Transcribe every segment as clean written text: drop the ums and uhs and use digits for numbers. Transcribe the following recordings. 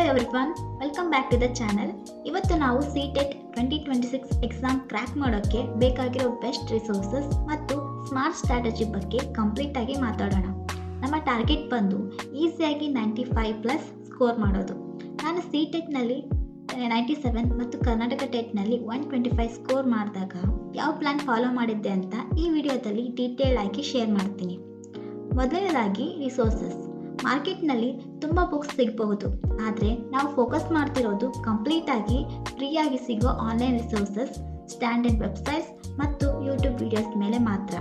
Everyone, welcome back to the channel. ಇವತ್ತು ನಾವು CTET 2026 exam crack ಮಾಡೋಕ್ಕೆ ಬೇಕಾಗಿರೋ ಬೆಸ್ಟ್ ರಿಸೋರ್ಸಸ್ ಮತ್ತು ಸ್ಮಾರ್ಟ್ ಸ್ಟ್ರಾಟಜಿ ಬಗ್ಗೆ ಕಂಪ್ಲೀಟ್ ಆಗಿ ಮಾತಾಡೋಣ. ನಮ್ಮ ಟಾರ್ಗೆಟ್ ಬಂದು ಈಸಿಯಾಗಿ 95+ ಸ್ಕೋರ್ ಮಾಡೋದು. ನಾನು CTETನಲ್ಲಿ 97 ಮತ್ತು ಕರ್ನಾಟಕ ಟೆಟ್ನಲ್ಲಿ 125 ಸ್ಕೋರ್ ಮಾಡಿದಾಗ ಯಾವ ಪ್ಲಾನ್ ಫಾಲೋ ಮಾಡಿದ್ದೆ ಅಂತ ಈ ವಿಡಿಯೋದಲ್ಲಿ ಡೀಟೇಲ್ ಆಗಿ ಶೇರ್ ಮಾಡ್ತೀನಿ. ಮೊದಲನೇದಾಗಿ ರಿಸೋರ್ಸಸ್. ಮಾರ್ಕೆಟ್ನಲ್ಲಿ ತುಂಬ ಬುಕ್ಸ್ ಸಿಗಬಹುದು, ಆದರೆ ನಾವು ಫೋಕಸ್ ಮಾಡ್ತಿರೋದು ಕಂಪ್ಲೀಟಾಗಿ ಫ್ರೀಯಾಗಿ ಸಿಗೋ ಆನ್ಲೈನ್ ರಿಸೋರ್ಸಸ್, ಸ್ಟ್ಯಾಂಡರ್ಡ್ ವೆಬ್ಸೈಟ್ಸ್ ಮತ್ತು ಯೂಟ್ಯೂಬ್ ವಿಡಿಯೋಸ್ ಮೇಲೆ ಮಾತ್ರ.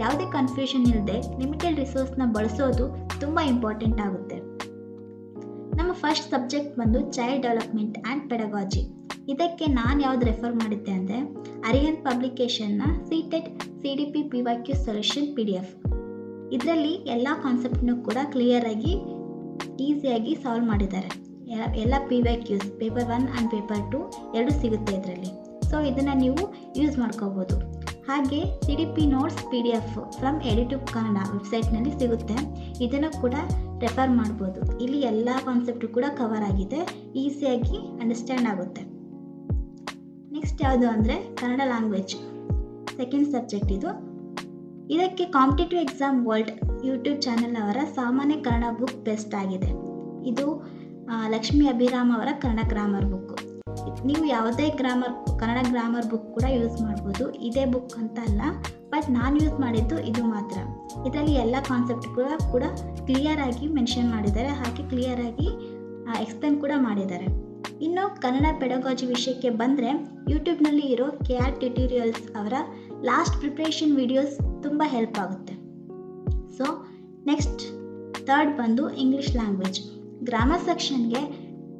ಯಾವುದೇ ಕನ್ಫ್ಯೂಷನ್ ಇಲ್ಲದೆ ಲಿಮಿಟೆಡ್ ರಿಸೋರ್ಸ್ನ ಬಳಸೋದು ತುಂಬ ಇಂಪಾರ್ಟೆಂಟ್ ಆಗುತ್ತೆ. ನಮ್ಮ ಫಸ್ಟ್ ಸಬ್ಜೆಕ್ಟ್ ಬಂದು ಚೈಲ್ಡ್ ಡೆವಲಪ್ಮೆಂಟ್ ಆ್ಯಂಡ್ ಪೆಡಗಾಜಿ. ಇದಕ್ಕೆ ನಾನು ಯಾವ್ದು ರೆಫರ್ ಮಾಡಿದ್ದೆ ಅಂದರೆ ಅರಿಹಂತ್ ಪಬ್ಲಿಕೇಶನ್ನ CTET CDP PYQ solution PDF. ಇದರಲ್ಲಿ ಎಲ್ಲ ಕಾನ್ಸೆಪ್ಟ್ನೂ ಕೂಡ ಕ್ಲಿಯರಾಗಿ ಈಸಿಯಾಗಿ ಸಾಲ್ವ್ ಮಾಡಿದ್ದಾರೆ. ಎಲ್ಲ PYQs ಪೇಪರ್ 1 ಆ್ಯಂಡ್ ಪೇಪರ್ 2 ಎರಡು ಸಿಗುತ್ತೆ ಇದರಲ್ಲಿ. ಸೊ ಇದನ್ನು ನೀವು ಯೂಸ್ ಮಾಡ್ಕೋಬೋದು. ಹಾಗೆ CDP ನೋಟ್ಸ್ PDF ಫ್ರಮ್ ಎಡಿಟ್ಯೂಬ್ ಕನ್ನಡ ವೆಬ್ಸೈಟ್ನಲ್ಲಿ ಸಿಗುತ್ತೆ. ಇದನ್ನು ಕೂಡ ರೆಫರ್ ಮಾಡ್ಬೋದು. ಇಲ್ಲಿ ಎಲ್ಲ ಕಾನ್ಸೆಪ್ಟು ಕೂಡ ಕವರ್ ಆಗಿದೆ, ಈಸಿಯಾಗಿ ಅಂಡರ್ಸ್ಟ್ಯಾಂಡ್ ಆಗುತ್ತೆ. ನೆಕ್ಸ್ಟ್ ಯಾವುದು ಅಂದರೆ ಕನ್ನಡ ಲ್ಯಾಂಗ್ವೇಜ್, ಸೆಕೆಂಡ್ ಸಬ್ಜೆಕ್ಟ್ ಇದು. ಇದಕ್ಕೆ competitive exam world YouTube channel ಅವರ ಸಾಮಾನ್ಯ ಕನ್ನಡ ಬುಕ್ ಬೆಸ್ಟ್ ಆಗಿದೆ. ಇದು ಲಕ್ಷ್ಮೀ ಅಭಿರಾಮ್ ಅವರ ಕನ್ನಡ ಗ್ರಾಮರ್ ಬುಕ್ಕು. ನೀವು ಯಾವುದೇ ಕನ್ನಡ ಗ್ರಾಮರ್ ಬುಕ್ ಕೂಡ ಯೂಸ್ ಮಾಡ್ಬೋದು. ಇದೇ ಬುಕ್ ಅಂತ ಅಲ್ಲ, ಬಟ್ ನಾನು ಯೂಸ್ ಮಾಡಿದ್ದು ಇದು ಮಾತ್ರ. ಇದರಲ್ಲಿ ಎಲ್ಲ ಕಾನ್ಸೆಪ್ಟ್ ಕೂಡ ಕ್ಲಿಯರಾಗಿ ಮೆನ್ಷನ್ ಮಾಡಿದ್ದಾರೆ, ಹಾಗೆ ಕ್ಲಿಯರಾಗಿ ಎಕ್ಸ್ಪ್ಲೇನ್ ಕೂಡ ಮಾಡಿದ್ದಾರೆ. ಇನ್ನು ಕನ್ನಡ ಪೆಡಗಾಜಿ ವಿಷಯಕ್ಕೆ ಬಂದರೆ ಯೂಟ್ಯೂಬ್ನಲ್ಲಿ ಇರೋ KR ಟ್ಯುಟೋರಿಯಲ್ಸ್ ಅವರ ಲಾಸ್ಟ್ ಪ್ರಿಪ್ರೇಷನ್ ವಿಡಿಯೋಸ್ ತುಂಬ ಹೆಲ್ಪ್ ಆಗುತ್ತೆ. ಸೊ ನೆಕ್ಸ್ಟ್ ಥರ್ಡ್ ಬಂದು ಇಂಗ್ಲೀಷ್ ಲ್ಯಾಂಗ್ವೇಜ್. ಗ್ರಾಮರ್ ಸೆಕ್ಷನ್ಗೆ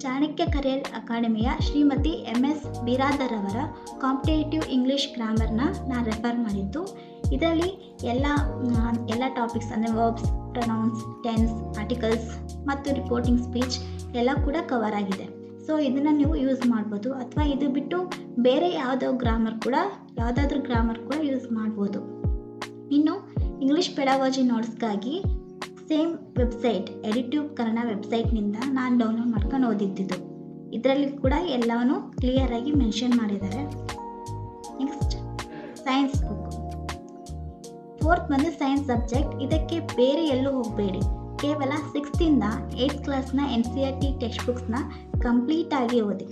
ಚಾಣಕ್ಯ ಕರಿಯರ್ ಅಕಾಡೆಮಿಯ ಶ್ರೀಮತಿ MS ಬಿರಾದರ್ ಅವರ ಕಾಂಪಿಟೇಟಿವ್ ಇಂಗ್ಲೀಷ್ ಗ್ರಾಮರ್ನ ನಾನು ರೆಫರ್ ಮಾಡಿದ್ದು. ಇದರಲ್ಲಿ ಎಲ್ಲ ಟಾಪಿಕ್ಸ್ ಅಂದರೆ ವರ್ಬ್ಸ್, ಪ್ರೊನೌನ್ಸ್, ಟೆನ್ಸ್, ಆರ್ಟಿಕಲ್ಸ್ ಮತ್ತು ರಿಪೋರ್ಟಿಂಗ್ ಸ್ಪೀಚ್ ಎಲ್ಲ ಕೂಡ ಕವರ್ ಆಗಿದೆ. ಸೊ ಇದನ್ನು ನೀವು ಯೂಸ್ ಮಾಡ್ಬೋದು, ಅಥವಾ ಇದು ಬಿಟ್ಟು ಬೇರೆ ಯಾವುದಾದ್ರೂ ಗ್ರಾಮರ್ ಕೂಡ ಯೂಸ್ ಮಾಡ್ಬೋದು. ಇನ್ನು ಇಂಗ್ಲೀಷ್ ಪೆಡಗಾಜಿ ನೋಟ್ಸ್ಗಾಗಿ ಸೇಮ್ ವೆಬ್ಸೈಟ್ ಎಡಿಟ್ಯೂಬ್ ಕನ್ನಡ ವೆಬ್ಸೈಟ್ನಿಂದ ನಾನು ಡೌನ್ಲೋಡ್ ಮಾಡ್ಕೊಂಡು ಓದಿದ್ದು. ಇದರಲ್ಲಿ ಕೂಡ ಎಲ್ಲವನ್ನೂ ಕ್ಲಿಯರಾಗಿ ಮೆನ್ಷನ್ ಮಾಡಿದ್ದಾರೆ. Next science book. ಫೋರ್ತ್ ಬಂದು ಸೈನ್ಸ್ ಸಬ್ಜೆಕ್ಟ್. ಇದಕ್ಕೆ ಬೇರೆ ಎಲ್ಲೂ ಹೋಗಬೇಡಿ, ಕೇವಲ 6th ಇಂದ 8th ಕ್ಲಾಸ್ನ NCERT ಟೆಕ್ಸ್ಟ್ ಬುಕ್ಸ್ನ ಕಂಪ್ಲೀಟಾಗಿ ಓದಿ.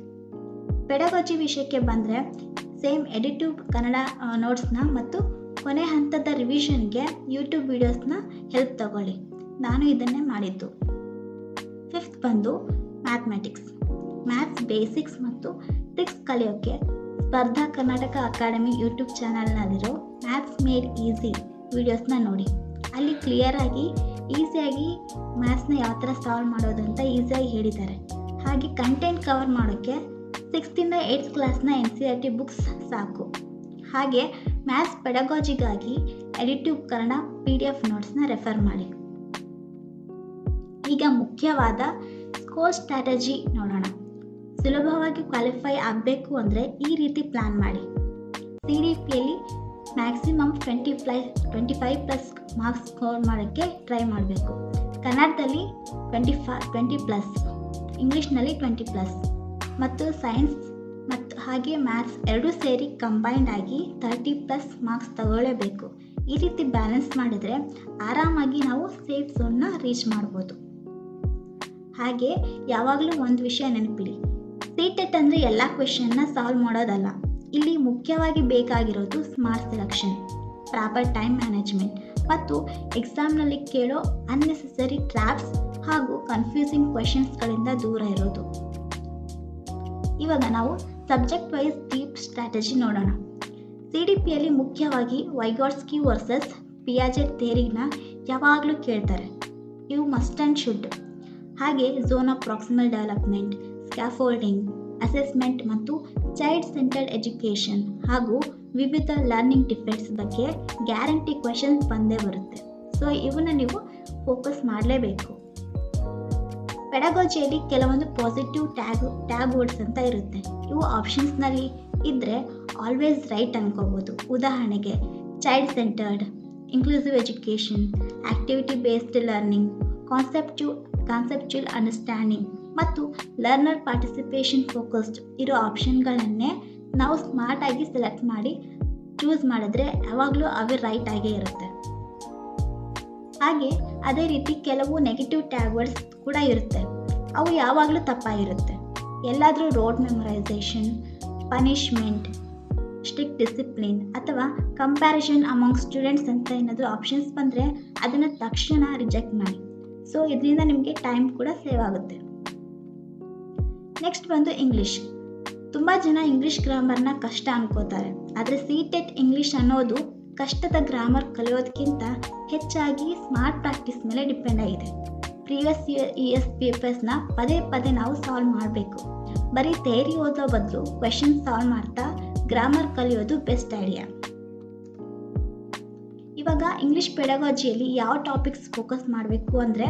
ಪೆಡಗಾಜಿ ವಿಷಯಕ್ಕೆ ಬಂದರೆ ಸೇಮ್ ಎಡಿಟ್ಯೂಬ್ ಕನ್ನಡ ನೋಟ್ಸ್ನ ಮತ್ತು ಕೊನೆ ಹಂತದ ರಿವಿಷನ್ಗೆ ಯೂಟ್ಯೂಬ್ ವೀಡಿಯೋಸ್ನ ಹೆಲ್ಪ್ ತಗೊಳ್ಳಿ. ನಾನು ಇದನ್ನೇ ಮಾಡಿದ್ದು. ಫಿಫ್ತ್ ಬಂದು ಮ್ಯಾಥಮೆಟಿಕ್ಸ್. ಮ್ಯಾಥ್ಸ್ ಬೇಸಿಕ್ಸ್ ಮತ್ತು ಟ್ರಿಕ್ಸ್ ಕಲಿಯೋಕ್ಕೆ ಸ್ಪರ್ಧಾ ಕರ್ನಾಟಕ ಅಕಾಡೆಮಿ ಯೂಟ್ಯೂಬ್ ಚಾನಲ್ನಲ್ಲಿರೋ ಮ್ಯಾಥ್ಸ್ ಮೇಡ್ ಈಸಿ ವೀಡಿಯೋಸ್ನ ನೋಡಿ. ಅಲ್ಲಿ ಕ್ಲಿಯರಾಗಿ ಈಸಿಯಾಗಿ ಮ್ಯಾಥ್ಸ್ನ ಯಾವ ಥರ ಸಾಲ್ವ್ ಮಾಡೋದು ಅಂತ ಈಸಿಯಾಗಿ ಹೇಳಿದ್ದಾರೆ. ಹಾಗೆ ಕಂಟೆಂಟ್ ಕವರ್ ಮಾಡೋಕ್ಕೆ 6th ಇಂದ 8th ಕ್ಲಾಸ್ನ NCERT ಬುಕ್ಸ್ ಸಾಕು. ಹಾಗೆ ಮ್ಯಾಥ್ಸ್ ಪೆಡಗಾಜಿಗಾಗಿ ಎಡಿಟ್ಯೂಬ್ ಕನ್ನಡ PDF ನೋಟ್ಸ್ನ ರೆಫರ್ ಮಾಡಿ. ಈಗ ಮುಖ್ಯವಾದ ಸ್ಕೋರ್ ಸ್ಟ್ರಾಟಜಿ ನೋಡೋಣ. ಸುಲಭವಾಗಿ ಕ್ವಾಲಿಫೈ ಆಗಬೇಕು ಅಂದರೆ ಈ ರೀತಿ ಪ್ಲ್ಯಾನ್ ಮಾಡಿ. CDPಯಲ್ಲಿ ಮ್ಯಾಕ್ಸಿಮಮ್ 25+ ಮಾರ್ಕ್ಸ್ ಸ್ಕೋರ್ ಮಾಡೋಕ್ಕೆ ಟ್ರೈ ಮಾಡಬೇಕು. ಕನ್ನಡದಲ್ಲಿ 20+, ಇಂಗ್ಲೀಷ್ನಲ್ಲಿ 20+, ಮತ್ತು ಸೈನ್ಸ್ ಮತ್ತು ಹಾಗೆ ಮ್ಯಾಥ್ಸ್ ಎರಡೂ ಸೇರಿ ಕಂಬೈನ್ಡ್ ಆಗಿ 30+ ಮಾರ್ಕ್ಸ್ ತಗೊಳ್ಳೇಬೇಕು. ಈ ರೀತಿ ಬ್ಯಾಲೆನ್ಸ್ ಮಾಡಿದರೆ ಆರಾಮಾಗಿ ನಾವು ಸೇಫ್ ಝೋನ್ನ ರೀಚ್ ಮಾಡ್ಬೋದು. ಹಾಗೆ ಯಾವಾಗಲೂ ಒಂದು ವಿಷಯ ನೆನಪಿಡಿ, CTET ಅಂದರೆ ಎಲ್ಲ ಕ್ವೆಶನ್ನ ಸಾಲ್ವ್ ಮಾಡೋದಲ್ಲ. ಇಲ್ಲಿ ಮುಖ್ಯವಾಗಿ ಬೇಕಾಗಿರೋದು smart selection, proper time management ಮತ್ತು ಎಕ್ಸಾಮ್ನಲ್ಲಿ ಕೇಳೋ ಅನ್ನೆಸೆಸರಿ ಟ್ರ್ಯಾಪ್ಸ್ ಹಾಗೂ ಕನ್ಫ್ಯೂಸಿಂಗ್ ಕ್ವೆಶನ್ಸ್ಗಳಿಂದ ದೂರ ಇರೋದು. ಇವಾಗ ನಾವು ಸಬ್ಜೆಕ್ಟ್ ವೈಸ್ ಡೀಪ್ ಸ್ಟ್ರಾಟಜಿ ನೋಡೋಣ. CDPಯಲ್ಲಿ ಮುಖ್ಯವಾಗಿ ವೈಗಾಟ್ಸ್ಕಿ ವರ್ಸಸ್ ಪಿಯಾಜೆಟ್ ಥಿಯರಿನ ಯಾವಾಗಲೂ ಕೇಳ್ತಾರೆ. ಇವು ಮಸ್ಟ್ ಆ್ಯಂಡ್ ಶುಡ್. ಹಾಗೆ zone of proximal development, scaffolding, assessment ಮತ್ತು ಚೈಲ್ಡ್ ಸೆಂಟರ್ಡ್ ಎಜುಕೇಷನ್ ಹಾಗೂ ವಿವಿಧ ಲರ್ನಿಂಗ್ ಡಿಫೆಕ್ಟ್ಸ್ ಬಗ್ಗೆ ಗ್ಯಾರಂಟಿ ಕ್ವೆಶನ್ಸ್ ಬಂದೇ ಬರುತ್ತೆ. ಸೊ ಇವನ್ನ ನೀವು ಫೋಕಸ್ ಮಾಡಲೇಬೇಕು. ಪೆಡಗಾಜಿಯಲ್ಲಿ ಕೆಲವೊಂದು ಪಾಸಿಟಿವ್ ಟ್ಯಾಗ್ ವರ್ಡ್ಸ್ ಅಂತ ಇರುತ್ತೆ. ಇವು ಆಪ್ಷನ್ಸ್ನಲ್ಲಿ ಇದ್ದರೆ ಆಲ್ವೇಸ್ ರೈಟ್ ಅನ್ಕೋಬೋದು. ಉದಾಹರಣೆಗೆ child centred, inclusive education, activity based learning, conceptual understanding ಮತ್ತು ಲರ್ನರ್ ಪಾರ್ಟಿಸಿಪೇಷನ್ ಫೋಕಸ್ಡ್ ಇರೋ ಆಪ್ಷನ್ಗಳನ್ನೇ ನಾವು ಸ್ಮಾರ್ಟಾಗಿ ಸೆಲೆಕ್ಟ್ ಮಾಡಿ ಚೂಸ್ ಮಾಡಿದ್ರೆ ಯಾವಾಗಲೂ ಅವೇ ರೈಟ್ ಆಗೇ ಇರುತ್ತೆ. ಹಾಗೆ ಅದೇ ರೀತಿ ಕೆಲವು ನೆಗೆಟಿವ್ ಟ್ಯಾಗ್ ವರ್ಡ್ಸ್ ಕೂಡ ಇರುತ್ತೆ, ಅವು ಯಾವಾಗಲೂ ತಪ್ಪಾಗಿರುತ್ತೆ. ಎಲ್ಲಾದರೂ road memorisation, punishment, strict discipline ಅಥವಾ ಕಂಪ್ಯಾರಿಸನ್ ಅಮಾಂಗ್ ಸ್ಟೂಡೆಂಟ್ಸ್ ಅಂತ ಏನಾದರೂ ಆಪ್ಷನ್ಸ್ ಬಂದರೆ ಅದನ್ನು ತಕ್ಷಣ ರಿಜೆಕ್ಟ್ ಮಾಡಿ. ಸೊ ಇದರಿಂದ ನಿಮಗೆ ಟೈಮ್ ಕೂಡ ಸೇವ್ ಆಗುತ್ತೆ. ನೆಕ್ಸ್ಟ್ ಬಂದು ಇಂಗ್ಲೀಷ್. ತುಂಬ ಜನ ಇಂಗ್ಲೀಷ್ ಗ್ರಾಮರ್ನ ಕಷ್ಟ ಅನ್ಕೋತಾರೆ, ಆದರೆ CTET ಇಂಗ್ಲೀಷ್ ಅನ್ನೋದು ಕಷ್ಟದ ಗ್ರಾಮರ್ ಕಲಿಯೋದಕ್ಕಿಂತ ಹೆಚ್ಚಾಗಿ ಸ್ಮಾರ್ಟ್ ಪ್ರಾಕ್ಟೀಸ್ ಮೇಲೆ ಡಿಪೆಂಡ್ ಆಗಿದೆ. ಪ್ರೀವಿಯಸ್ ES ಪೇಪರ್ಸ್ನ ಪದೇ ಪದೇ ನಾವು ಸಾಲ್ವ್ ಮಾಡಬೇಕು. ಬರೀ ಥಿಯರಿ ಓದೋ ಬದಲು ಕ್ವೆಶನ್ ಸಾಲ್ವ್ ಮಾಡ್ತಾ ಗ್ರಾಮರ್ ಕಲಿಯೋದು ಬೆಸ್ಟ್ ಐಡಿಯಾ. ಇವಾಗ ಇಂಗ್ಲೀಷ್ ಪೆಡಗಾಜಿಯಲ್ಲಿ ಯಾವ ಟಾಪಿಕ್ಸ್ ಫೋಕಸ್ ಮಾಡಬೇಕು ಅಂದರೆ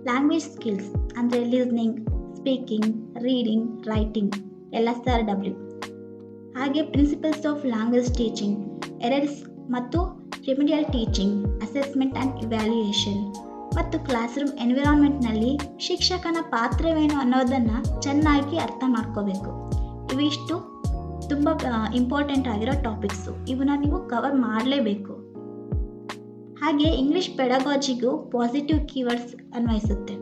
ಲ್ಯಾಂಗ್ವೇಜ್ ಸ್ಕಿಲ್ಸ್ ಅಂದರೆ listening, speaking, reading, writing LSRW. ಹಾಗೆ principles of language teaching, errors ಮತ್ತು remedial teaching, assessment and evaluation ಮತ್ತು ಕ್ಲಾಸ್ ರೂಮ್ ಎನ್ವಿರಾನ್ಮೆಂಟ್ನಲ್ಲಿ ಶಿಕ್ಷಕನ ಪಾತ್ರವೇನು ಅನ್ನೋದನ್ನು ಚೆನ್ನಾಗಿ ಅರ್ಥ ಮಾಡ್ಕೋಬೇಕು. ಇವಿಷ್ಟು ತುಂಬ ಇಂಪಾರ್ಟೆಂಟ್ ಆಗಿರೋ ಟಾಪಿಕ್ಸು, ಇವನ್ನ ನೀವು ಕವರ್ ಮಾಡಲೇಬೇಕು. ಹಾಗೆ ಇಂಗ್ಲೀಷ್ ಪೆಡಗಾಜಿಗೂ ಪಾಸಿಟಿವ್ ಕೀವರ್ಡ್ಸ್ ಅನ್ವಯಿಸುತ್ತೆ.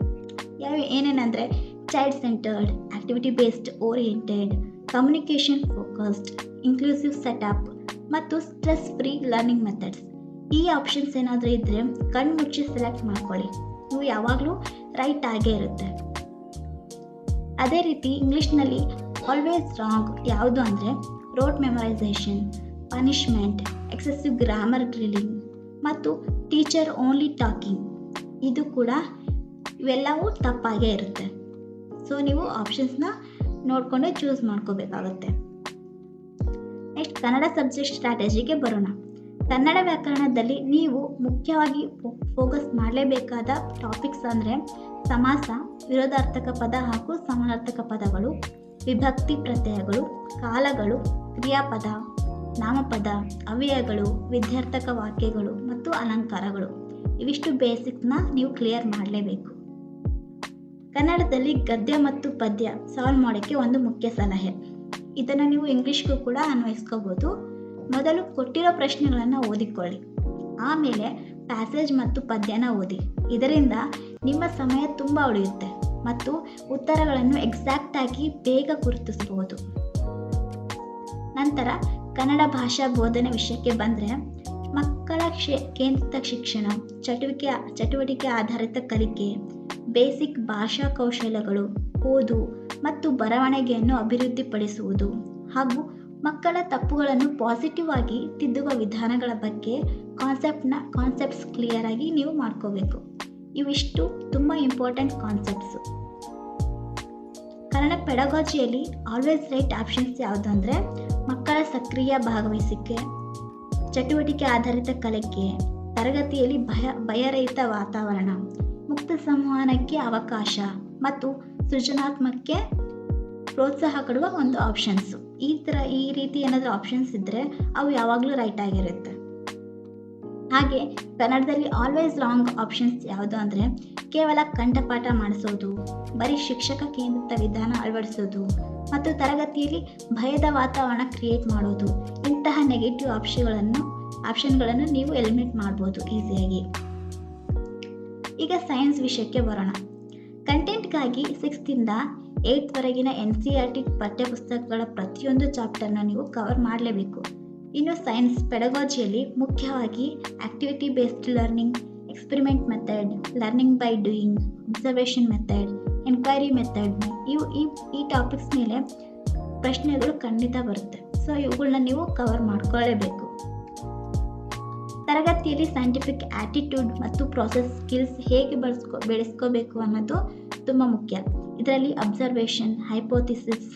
ಏನೇನೆಂದರೆ child centred, activity based oriented, communication focused, inclusive setup ಮತ್ತು ಸ್ಟ್ರೆಸ್ ಫ್ರೀ ಲರ್ನಿಂಗ್ ಮೆಥಡ್ಸ್. ಈ ಆಪ್ಷನ್ಸ್ ಏನಾದರೂ ಇದ್ದರೆ ಕಣ್ಣು ಮುಚ್ಚಿ ಸೆಲೆಕ್ಟ್ ಮಾಡ್ಕೊಳ್ಳಿ, ನೀವು ಯಾವಾಗಲೂ ರೈಟ್ ಆಗೇ ಇರುತ್ತೆ. ಅದೇ ರೀತಿ ಇಂಗ್ಲೀಷ್ನಲ್ಲಿ ಆಲ್ವೇಸ್ ರಾಂಗ್ ಯಾವುದು ಅಂದರೆ road memorisation, punishment, excessive grammar drilling ಮತ್ತು ಟೀಚರ್ ಓನ್ಲಿ ಟಾಕಿಂಗ್. ಇದು ಕೂಡ ಇವೆಲ್ಲವೂ ತಪ್ಪಾಗೇ ಇರುತ್ತೆ. ಸೊ ನೀವು ಆಪ್ಷನ್ಸ್ನ ನೋಡಿಕೊಂಡು ಚೂಸ್ ಮಾಡ್ಕೋಬೇಕಾಗುತ್ತೆ. ನೆಕ್ಸ್ಟ್ ಕನ್ನಡ ಸಬ್ಜೆಕ್ಟ್ ಸ್ಟ್ರಾಟಜಿಗೆ ಬರೋಣ. ಕನ್ನಡ ವ್ಯಾಕರಣದಲ್ಲಿ ನೀವು ಮುಖ್ಯವಾಗಿ ಫೋಕಸ್ ಮಾಡಲೇಬೇಕಾದ ಟಾಪಿಕ್ಸ್ ಅಂದರೆ ಸಮಾಸ, ವಿರೋಧಾರ್ಥಕ ಪದ ಹಾಗೂ ಸಮಾನಾರ್ಥಕ ಪದಗಳು, ವಿಭಕ್ತಿ ಪ್ರತ್ಯಯಗಳು, ಕಾಲಗಳು, ಕ್ರಿಯಾಪದ, ನಾಮಪದ, ಅವ್ಯಯಗಳು, ವಿಧ್ಯರ್ಥಕ ವಾಕ್ಯಗಳು ಮತ್ತು ಅಲಂಕಾರಗಳು. ಇವಿಷ್ಟು ಬೇಸಿಕ್ನ ನೀವು ಕ್ಲಿಯರ್ ಮಾಡಲೇಬೇಕು. ಕನ್ನಡದಲ್ಲಿ ಗದ್ಯ ಮತ್ತು ಪದ್ಯ ಸಾಲ್ವ್ ಮಾಡೋಕ್ಕೆ ಒಂದು ಮುಖ್ಯ ಸಲಹೆ. ಇದನ್ನು ನೀವು ಇಂಗ್ಲೀಷ್ಗೂ ಕೂಡ ಅನ್ವಯಿಸ್ಕೋಬೋದು. ಮೊದಲು ಕೊಟ್ಟಿರೋ ಪ್ರಶ್ನೆಗಳನ್ನು ಓದಿಕೊಳ್ಳಿ, ಆಮೇಲೆ ಪ್ಯಾಸೇಜ್ ಮತ್ತು ಪದ್ಯನ ಓದಿ. ಇದರಿಂದ ನಿಮ್ಮ ಸಮಯ ತುಂಬ ಉಳಿಯುತ್ತೆ ಮತ್ತು ಉತ್ತರಗಳನ್ನು ಎಕ್ಸಾಕ್ಟಾಗಿ ಬೇಗ ಗುರುತಿಸಬಹುದು. ನಂತರ ಕನ್ನಡ ಭಾಷಾ ಬೋಧನೆ ವಿಷಯಕ್ಕೆ ಬಂದರೆ ಮಕ್ಕಳ ಕೇಂದ್ರಿತ ಶಿಕ್ಷಣ, ಚಟುವಟಿಕೆ ಆಧಾರಿತ ಕಲಿಕೆ, ಬೇಸಿಕ್ ಭಾಷಾ ಕೌಶಲ್ಯಗಳು, ಓದು ಮತ್ತು ಬರವಣಿಗೆಯನ್ನು ಅಭಿವೃದ್ಧಿಪಡಿಸುವುದು ಹಾಗೂ ಮಕ್ಕಳ ತಪ್ಪುಗಳನ್ನು ಪಾಸಿಟಿವ್ ಆಗಿ ತಿದ್ದುವ ವಿಧಾನಗಳ ಬಗ್ಗೆ ಕಾನ್ಸೆಪ್ಟ್ಸ್ ಕ್ಲಿಯರ್ ಆಗಿ ನೀವು ಮಾಡ್ಕೋಬೇಕು. ಇವಿಷ್ಟು ತುಂಬ ಇಂಪಾರ್ಟೆಂಟ್ ಕಾನ್ಸೆಪ್ಟ್ಸು. ಕನ್ನಡ ಪೆಡಗಾಜಿಯಲ್ಲಿ ಆಲ್ವೇಸ್ ರೈಟ್ ಆಪ್ಷನ್ಸ್ ಯಾವುದು ಅಂದರೆ ಮಕ್ಕಳ ಸಕ್ರಿಯ ಭಾಗವಹಿಸುವಿಕೆ, ಚಟುವಟಿಕೆ ಆಧಾರಿತ ಕಲಿಕೆ, ತರಗತಿಯಲ್ಲಿ ಭಯರಹಿತ ವಾತಾವರಣ, ಮುಕ್ತ ಸಂವಹನಕ್ಕೆ ಅವಕಾಶ ಮತ್ತು ಸೃಜನಾತ್ಮಕಕ್ಕೆ ಪ್ರೋತ್ಸಾಹ ಕೊಡುವ ಒಂದು ಆಪ್ಷನ್ಸು. ಈ ರೀತಿ ಏನಾದರೂ ಆಪ್ಷನ್ಸ್ ಇದ್ದರೆ ಅವು ಯಾವಾಗಲೂ ರೈಟ್ ಆಗಿರುತ್ತೆ. ಹಾಗೆ ಕನ್ನಡದಲ್ಲಿ ಆಲ್ವೇಸ್ ರಾಂಗ್ ಆಪ್ಷನ್ಸ್ ಯಾವುದು ಅಂದರೆ ಕೇವಲ ಕಂಠಪಾಠ ಮಾಡಿಸೋದು, ಬರೀ ಶಿಕ್ಷಕ ಕೇಂದ್ರಿತ ವಿಧಾನ ಅಳವಡಿಸೋದು ಮತ್ತು ತರಗತಿಯಲ್ಲಿ ಭಯದ ವಾತಾವರಣ ಕ್ರಿಯೇಟ್ ಮಾಡೋದು. ಇಂತಹ ನೆಗೆಟಿವ್ ಆಪ್ಷನ್ಗಳನ್ನು ನೀವು ಎಲಿಮಿನೇಟ್ ಮಾಡ್ಬೋದು ಈಸಿಯಾಗಿ. ಈಗ ಸೈನ್ಸ್ ವಿಷಯಕ್ಕೆ ಬರೋಣ. ಕಂಟೆಂಟ್ಗಾಗಿ 6th 8th NCERT ಪಠ್ಯಪುಸ್ತಕಗಳ ಪ್ರತಿಯೊಂದು ಚಾಪ್ಟರ್ನ ನೀವು ಕವರ್ ಮಾಡಲೇಬೇಕು. ಇನ್ನು ಸೈನ್ಸ್ ಪೆಡಗಾಜಿಯಲ್ಲಿ ಮುಖ್ಯವಾಗಿ activity based learning, experiment method, learning by doing, observation method, enquiry method, ಈ ಟಾಪಿಕ್ಸ್ ಮೇಲೆ ಪ್ರಶ್ನೆಗಳು ಖಂಡಿತ ಬರುತ್ತೆ. ಸೊ ಇವುಗಳನ್ನ ನೀವು ಕವರ್ ಮಾಡ್ಕೊಳ್ಳೇಬೇಕು. ತರಗತಿಯಲ್ಲಿ ಸೈಂಟಿಫಿಕ್ ಆಟಿಟ್ಯೂಡ್ ಮತ್ತು ಪ್ರಾಸೆಸ್ ಸ್ಕಿಲ್ಸ್ ಹೇಗೆ ಬೆಳೆಸ್ಕೋಬೇಕು ಅನ್ನೋದು ತುಂಬ ಮುಖ್ಯ. ಇದರಲ್ಲಿ ಅಬ್ಸರ್ವೇಷನ್, ಹೈಪೋಥಿಸಿಸ್,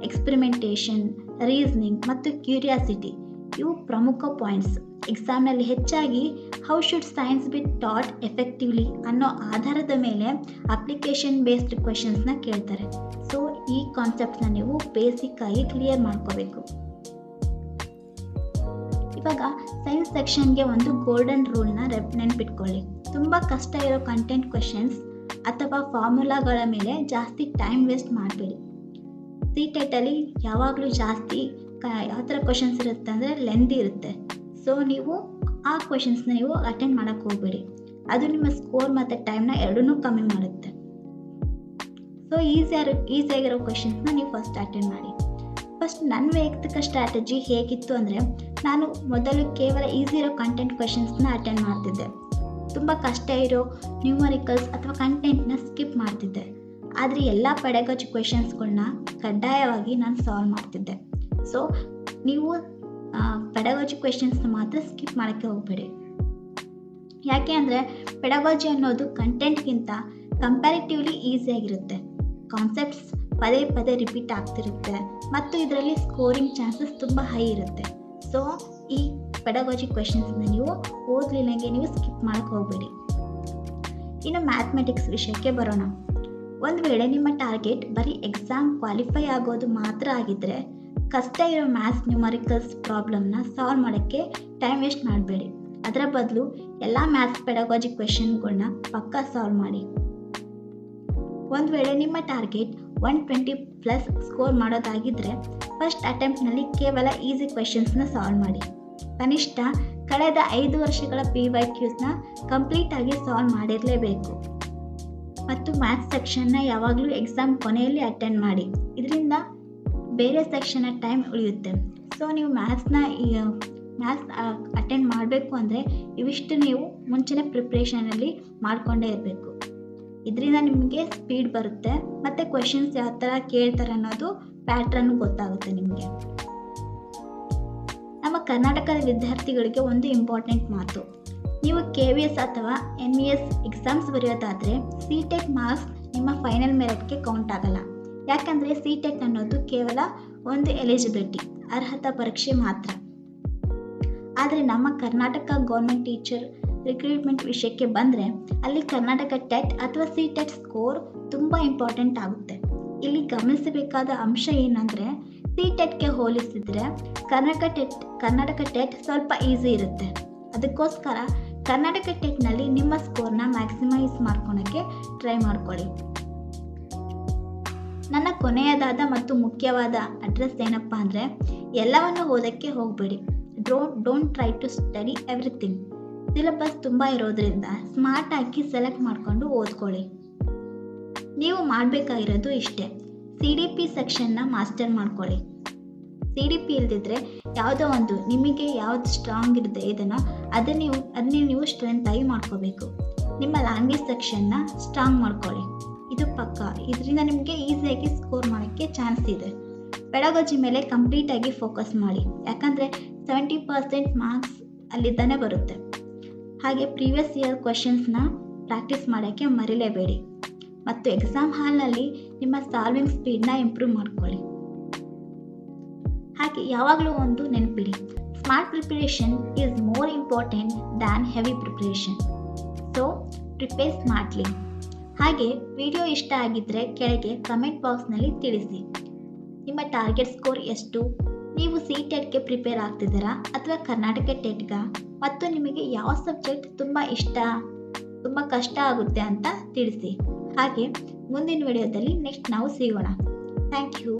ಎಕ್ಸ್ಪೆರಿಮೆಂಟೇಷನ್, ರೀಸನಿಂಗ್ ಮತ್ತು ಕ್ಯೂರಿಯಾಸಿಟಿ ಇವು ಪ್ರಮುಖ ಪಾಯಿಂಟ್ಸ್. ಎಕ್ಸಾಮ್ನಲ್ಲಿ ಹೆಚ್ಚಾಗಿ how should science be taught effectively ಅನ್ನೋ ಆಧಾರದ ಮೇಲೆ ಅಪ್ಲಿಕೇಶನ್ ಬೇಸ್ಡ್ ಕ್ವೆಶನ್ಸ್ನ ಕೇಳ್ತಾರೆ. ಸೊ ಈ ಕಾನ್ಸೆಪ್ಟ್ನ ನೀವು ಬೇಸಿಕ್ ಆಗಿ ಕ್ಲಿಯರ್ ಮಾಡ್ಕೋಬೇಕು. ಇವಾಗ ಸೈನ್ಸ್ ಸೆಕ್ಷನ್ಗೆ ಒಂದು ಗೋಲ್ಡನ್ ರೂಲ್ನ ನೆನ್ಪಿಟ್ಕೊಳ್ಳಿ. ತುಂಬ ಕಷ್ಟ ಇರೋ ಕಂಟೆಂಟ್ ಕ್ವೆಶನ್ಸ್ ಅಥವಾ ಫಾರ್ಮುಲಾಗಳ ಮೇಲೆ ಜಾಸ್ತಿ ಟೈಮ್ ವೇಸ್ಟ್ ಮಾಡಬೇಡಿ. CTET-ಅಲ್ಲಿ ಯಾವಾಗಲೂ ಜಾಸ್ತಿ ಯಾವ ಥರ ಕ್ವಶನ್ಸ್ ಇರುತ್ತೆ ಅಂದರೆ ಲೆಂದಿ ಇರುತ್ತೆ. ಸೊ ನೀವು ಆ ಕ್ವಶನ್ಸ್ನ ನೀವು ಅಟೆಂಡ್ ಮಾಡೋಕ್ಕೆ ಹೋಗಬೇಡಿ. ಅದು ನಿಮ್ಮ ಸ್ಕೋರ್ ಮತ್ತು ಟೈಮ್ನ ಎರಡನ್ನೂ ಕಮ್ಮಿ ಮಾಡುತ್ತೆ. ಸೊ ಈಸಿಯಾಗಿರೋ ಕ್ವಶನ್ಸ್ನ ನೀವು ಫಸ್ಟ್ ಅಟೆಂಡ್ ಮಾಡಿ. ಫಸ್ಟ್ ನನ್ನ ವೈಯಕ್ತಿಕ ಸ್ಟ್ರಾಟಜಿ ಹೇಗಿತ್ತು ಅಂದರೆ, ನಾನು ಮೊದಲು ಕೇವಲ ಈಸಿ ಇರೋ ಕಂಟೆಂಟ್ ಕ್ವೆಶನ್ಸ್ನ ಅಟೆಂಡ್ ಮಾಡ್ತಿದ್ದೆ. ತುಂಬ ಕಷ್ಟ ಇರೋ ನ್ಯೂಮರಿಕಲ್ಸ್ ಅಥವಾ ಕಂಟೆಂಟ್ನ ಸ್ಕಿಪ್ ಮಾಡ್ತಿದ್ದೆ. ಆದರೆ ಎಲ್ಲ ಪೆಡಗಾಜಿ ಕ್ವೆಶನ್ಸ್ಗಳನ್ನ ಕಡ್ಡಾಯವಾಗಿ ನಾನು ಸಾಲ್ವ್ ಮಾಡ್ತಿದ್ದೆ. ಸೊ ನೀವು ಪೆಡಗಾಜಿ ಕ್ವೆಶನ್ಸ್ನ ಮಾತ್ರ ಸ್ಕಿಪ್ ಮಾಡೋಕ್ಕೆ ಹೋಗಬೇಡಿ. ಯಾಕೆ ಅಂದರೆ ಪೆಡಗಾಜಿ ಅನ್ನೋದು ಕಂಟೆಂಟ್ಗಿಂತ ಕಂಪ್ಯಾರಿಟಿವ್ಲಿ ಈಸಿಯಾಗಿರುತ್ತೆ. ಕಾನ್ಸೆಪ್ಟ್ಸ್ ಪದೇ ಪದೇ ರಿಪೀಟ್ ಆಗ್ತಿರುತ್ತೆ ಮತ್ತು ಇದರಲ್ಲಿ ಸ್ಕೋರಿಂಗ್ ಚಾನ್ಸಸ್ ತುಂಬ ಹೈ ಇರುತ್ತೆ. ಸೊ ಈ ಪೆಡಗಾಜಿ ಕ್ವೆಶನ್ಸ್ನ ನೀವು ಓದಲಿಲ್ಲಂಗೆ ನೀವು ಸ್ಕಿಪ್ ಮಾಡೋಕ್ಕೆ ಹೋಗಬೇಡಿ. ಇನ್ನು ಮ್ಯಾಥಮೆಟಿಕ್ಸ್ ವಿಷಯಕ್ಕೆ ಬರೋಣ. ಒಂದು ವೇಳೆ ನಿಮ್ಮ ಟಾರ್ಗೆಟ್ ಬರೀ ಎಕ್ಸಾಮ್ ಕ್ವಾಲಿಫೈ ಆಗೋದು ಮಾತ್ರ ಆಗಿದ್ದರೆ, ಕಷ್ಟ ಇರೋ ಮ್ಯಾಥ್ಸ್ ನ್ಯೂಮರಿಕಲ್ಸ್ ಪ್ರಾಬ್ಲಮ್ನ ಸಾಲ್ವ್ ಮಾಡೋಕ್ಕೆ ಟೈಮ್ ವೇಸ್ಟ್ ಮಾಡಬೇಡಿ. ಅದರ ಬದಲು ಎಲ್ಲ ಮ್ಯಾಥ್ಸ್ ಪೆಡಗಾಜಿ ಕ್ವೆಶನ್ಗಳನ್ನ ಪಕ್ಕಾ ಸಾಲ್ವ್ ಮಾಡಿ. ಒಂದು ವೇಳೆ ನಿಮ್ಮ ಟಾರ್ಗೆಟ್ 120+ ಸ್ಕೋರ್ ಮಾಡೋದಾಗಿದ್ದರೆ, ಫಸ್ಟ್ ಅಟೆಂಪ್ಟ್ನಲ್ಲಿ ಕೇವಲ ಈಸಿ ಕ್ವೆಶನ್ಸ್ನ ಸಾಲ್ವ್ ಮಾಡಿ. ಕನಿಷ್ಠ ಕಳೆದ 5 ವರ್ಷಗಳ PYQsನ ಕಂಪ್ಲೀಟಾಗಿ ಸಾಲ್ವ್ ಮಾಡಿರಲೇಬೇಕು. ಮತ್ತು ಮ್ಯಾಥ್ಸ್ ಸೆಕ್ಷನ್ನ ಯಾವಾಗಲೂ ಎಕ್ಸಾಮ್ ಕೊನೆಯಲ್ಲಿ ಅಟೆಂಡ್ ಮಾಡಿ. ಇದರಿಂದ ಬೇರೆ ಸೆಕ್ಷನ್ನ ಟೈಮ್ ಉಳಿಯುತ್ತೆ. ಸೊ ನೀವು ಮ್ಯಾಥ್ಸ್ ಅಟೆಂಡ್ ಮಾಡಬೇಕು ಅಂದರೆ ಇವಿಷ್ಟು ನೀವು ಮುಂಚೆನೇ ಪ್ರಿಪ್ರೇಷನಲ್ಲಿ ಮಾಡಿಕೊಂಡೇ ಇರಬೇಕು. ಇದರಿಂದ ನಿಮಗೆ ಸ್ಪೀಡ್ ಬರುತ್ತೆ ಮತ್ತು ಕ್ವೆಶನ್ಸ್ ಯಾವ ಥರ ಕೇಳ್ತಾರೆ ಅನ್ನೋದು ಪ್ಯಾಟ್ರನ್ ಗೊತ್ತಾಗುತ್ತೆ ನಿಮಗೆ. ನಮ್ಮ ಕರ್ನಾಟಕದ ವಿದ್ಯಾರ್ಥಿಗಳಿಗೆ ಒಂದು ಇಂಪಾರ್ಟೆಂಟ್ ಮಾತು. ನೀವು KVS ಅಥವಾ MES ಎಕ್ಸಾಮ್ಸ್ ಬರೆಯೋದಾದರೆ CTET ಮಾರ್ಕ್ಸ್ ನಿಮ್ಮ ಫೈನಲ್ ಮೆರಿಟ್ಗೆ ಕೌಂಟ್ ಆಗಲ್ಲ. ಯಾಕಂದರೆ CTET ಅನ್ನೋದು ಕೇವಲ ಒಂದು ಎಲಿಜಿಬಿಲಿಟಿ, ಅರ್ಹತಾ ಪರೀಕ್ಷೆ ಮಾತ್ರ. ಆದರೆ ನಮ್ಮ ಕರ್ನಾಟಕ ಗೌರ್ಮೆಂಟ್ ಟೀಚರ್ ರಿಕ್ರೂಟ್ಮೆಂಟ್ ವಿಷಯಕ್ಕೆ ಬಂದರೆ, ಅಲ್ಲಿ ಕರ್ನಾಟಕ ಟೆಟ್ ಅಥವಾ CTET ಸ್ಕೋರ್ ತುಂಬ ಇಂಪಾರ್ಟೆಂಟ್ ಆಗುತ್ತೆ. ಇಲ್ಲಿ ಗಮನಿಸಬೇಕಾದ ಅಂಶ ಏನಂದರೆ, CTETಗೆ ಹೋಲಿಸಿದರೆ ಕರ್ನಾಟಕ ಟೆಟ್ ಸ್ವಲ್ಪ ಈಸಿ ಇರುತ್ತೆ. ಅದಕ್ಕೋಸ್ಕರ ಕರ್ನಾಟಕ ಟೆಟ್ನಲ್ಲಿ ನಿಮ್ಮ ಸ್ಕೋರ್ನ ಮ್ಯಾಕ್ಸಿಮೈಸ್ ಮಾಡ್ಕೊಳಕ್ಕೆ ಟ್ರೈ ಮಾಡ್ಕೊಳ್ಳಿ. ನನ್ನ ಕೊನೆಯದಾದ ಮತ್ತು ಮುಖ್ಯವಾದ ಅಡ್ರೆಸ್ ಏನಪ್ಪ ಅಂದರೆ, ಎಲ್ಲವನ್ನು ಓದೋಕ್ಕೆ ಹೋಗಬೇಡಿ. Don't try to study everything. Syllabus ತುಂಬ ಇರೋದ್ರಿಂದ ಸ್ಮಾರ್ಟಾಗಿ ಸೆಲೆಕ್ಟ್ ಮಾಡಿಕೊಂಡು ಓದ್ಕೊಳ್ಳಿ. ನೀವು ಮಾಡಬೇಕಾಗಿರೋದು ಇಷ್ಟೇ, CDP ಸೆಕ್ಷನ್ನ ಮಾಸ್ಟರ್ ಮಾಡ್ಕೊಳ್ಳಿ. CDP ಇಲ್ದಿದ್ರೆ ಯಾವುದೋ ಒಂದು ನಿಮಗೆ ಯಾವ್ದು ಸ್ಟ್ರಾಂಗ್ ಇರುತ್ತೆ ಇದನ್ನು ಅದನ್ನೇ ನೀವು ಸ್ಟ್ರೆಂತಾಗಿ ಮಾಡ್ಕೋಬೇಕು. ನಿಮ್ಮ ಲ್ಯಾಂಗ್ವೇಜ್ ಸೆಕ್ಷನ್ನ ಸ್ಟ್ರಾಂಗ್ ಮಾಡ್ಕೊಳ್ಳಿ. ಇದು ಪಕ್ಕ. ಇದರಿಂದ ನಿಮಗೆ ಈಸಿಯಾಗಿ ಸ್ಕೋರ್ ಮಾಡೋಕ್ಕೆ ಚಾನ್ಸ್ ಇದೆ. ಪೆಡಗಾಜಿ ಮೇಲೆ ಕಂಪ್ಲೀಟಾಗಿ ಫೋಕಸ್ ಮಾಡಿ. ಯಾಕಂದರೆ 70% ಮಾರ್ಕ್ಸ್ ಅಲ್ಲಿದ್ದಾನೆ ಬರುತ್ತೆ. ಹಾಗೆ ಪ್ರೀವಿಯಸ್ ಇಯರ್ ಕ್ವೆಶನ್ಸ್ನ ಪ್ರಾಕ್ಟೀಸ್ ಮಾಡೋಕ್ಕೆ ಮರಿಲೇಬೇಡಿ. ಮತ್ತು ಎಕ್ಸಾಮ್ ಹಾಲ್ನಲ್ಲಿ ನಿಮ್ಮ ಸಾಲ್ವಿಂಗ್ ಸ್ಪೀಡ್ನ ಇಂಪ್ರೂವ್ ಮಾಡ್ಕೊಳ್ಳಿ. ಹಾಗೆ ಯಾವಾಗಲೂ ಒಂದು ನೆನಪಿಡಿ, smart preparation is more important than heavy preparation. So prepare smartly. ಹಾಗೆ ವಿಡಿಯೋ ಇಷ್ಟ ಆಗಿದ್ದರೆ ಕೆಳಗೆ ಕಮೆಂಟ್ ಬಾಕ್ಸ್ನಲ್ಲಿ ತಿಳಿಸಿ. ನಿಮ್ಮ ಟಾರ್ಗೆಟ್ ಸ್ಕೋರ್ ಎಷ್ಟು? ನೀವು CTETಗೆ ಪ್ರಿಪೇರ್ ಆಗ್ತಿದ್ದೀರಾ ಅಥವಾ ಕರ್ನಾಟಕ ಟೆಟ್ಗ? ಮತ್ತು ನಿಮಗೆ ಯಾವ ಸಬ್ಜೆಕ್ಟ್ ತುಂಬ ಕಷ್ಟ ಆಗುತ್ತೆ ಅಂತ ತಿಳಿಸಿ. ಹಾಗೆ ಮುಂದಿನ ವಿಡಿಯೋದಲ್ಲಿ ನೆಕ್ಸ್ಟ್ ನಾವು ಸಿಗೋಣ. Thank you.